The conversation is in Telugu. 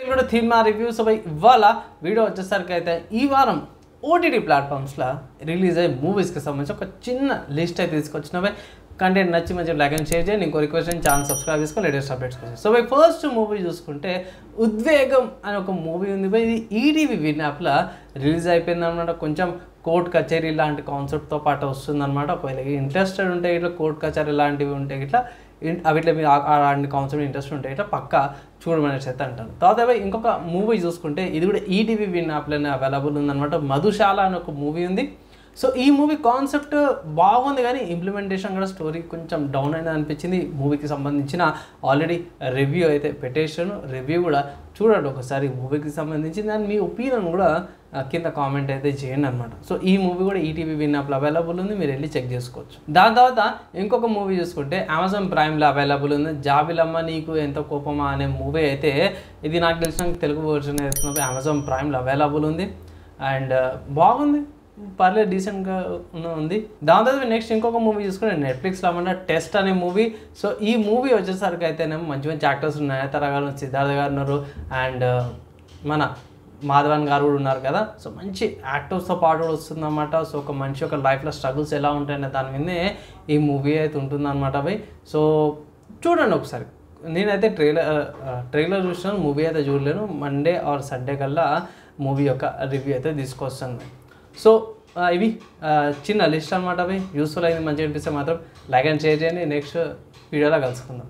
కూడా థీమ్ రివ్యూ సో ఇవాళ వీడియో వచ్చేసరికి అయితే ఈ వారం ఓటీటీ ప్లాట్ఫామ్స్లో రిలీజ్ అయ్యే మూవీస్కి సంబంధించి ఒక చిన్న లిస్ట్ అయితే తీసుకొచ్చినవి. కంటెంట్ నచ్చి మంచిగా లైక్ అండ్ షేర్ చేయండి. ఇంకో రిక్వెస్ట్ ఛానల్ సబ్స్క్రైబ్ చేసుకొని లేటెస్ట్ అప్డేట్స్ కోసం. సో ఫస్ట్ మూవీ చూసుకుంటే ఉద్వేగం అని ఒక మూవీ ఉంది. ఇది ఈటీవీ విన్ యాప్లో రిలీజ్ అయిపోయింది అనమాట. కొంచెం కోర్ట్ కచేరీ లాంటి కాన్సెప్ట్తో పాటు వస్తుందన్నమాట. ఒకవేళ ఇంట్రెస్టెడ్ ఉంటే ఇట్లా కోర్ట్ కచేరీ లాంటివి ఉంటే ఇట్లా అవిట్లో మీరు అలాంటి కాన్సెప్ట్ ఇంట్రెస్ట్ ఉంటే ఇట్లా పక్కా చూడమనేసి అయితే అంటాను. తర్వాత ఇంకొక మూవీ చూసుకుంటే ఇది కూడా ఈటీవీ విన్ యాప్లోనే అవైలబుల్ ఉందన్నమాట. మధుశాల అని ఒక మూవీ ఉంది. సో ఈ మూవీ కాన్సెప్ట్ బాగుంది కానీ ఇంప్లిమెంటేషన్ కూడా స్టోరీ కొంచెం డౌన్ అయినా అనిపించింది. మూవీకి సంబంధించిన ఆల్రెడీ రివ్యూ అయితే పెట్టేసాను. రివ్యూ కూడా చూడండి ఒకసారి మూవీకి సంబంధించి దాని మీ ఒపీనియన్ కూడా కింద కామెంట్ అయితే చేయండి అనమాట. సో ఈ మూవీ కూడా ఈటీవీ విన్ యాప్లో అవైలబుల్ ఉంది, మీరు వెళ్ళి చెక్ చేసుకోవచ్చు. దాని తర్వాత ఇంకొక మూవీ చూసుకుంటే అమెజాన్ ప్రైమ్లో అవైలబుల్ ఉంది. జాబిలమ్మ నీకు ఎంత కోపమా అనే మూవీ అయితే ఇది నాకు తెలిసిన తెలుగు వర్షన్ వేస్తున్నప్పుడు అమెజాన్ ప్రైమ్లో అవైలబుల్ ఉంది అండ్ బాగుంది, పర్లేదు డీసెంట్గా ఉంది. దాని తర్వాత నెక్స్ట్ ఇంకొక మూవీ చూసుకుంటే నెట్ఫ్లిక్స్లో అన్నమాట టెస్ట్ అనే మూవీ. సో ఈ మూవీ వచ్చేసరికి అయితేనేమో మంచి మంచి యాక్టర్స్ ఉన్నాయి. నయనతార గారు, సిద్ధార్థ గారు ఉన్నారు అండ్ మన మాధవన్ గారు కూడా ఉన్నారు కదా. సో మంచి యాక్టర్స్తో పాటు కూడా వస్తుందన్నమాట. సో ఒక మనిషి ఒక లైఫ్లో స్ట్రగుల్స్ ఎలా ఉంటాయనే దాని మీదే ఈ మూవీ అయితే ఉంటుందన్నమాట భయ్. సో చూడండి ఒకసారి. నేనైతే ట్రైలర్ చూసినాను, మూవీ అయితే చూడలేను. మండే ఆర్ సండే కల్లా మూవీ యొక్క రివ్యూ అయితే తీసుకొస్తాను. సో ఇవి చిన్న లిస్ట్ అనమాట. అవి యూస్ఫుల్ అయింది, మంచిగా అనిపిస్తే మాత్రం లైక్ అండ్ షేర్ చేయండి. నెక్స్ట్ వీడియోలో కలుసుకుందాం.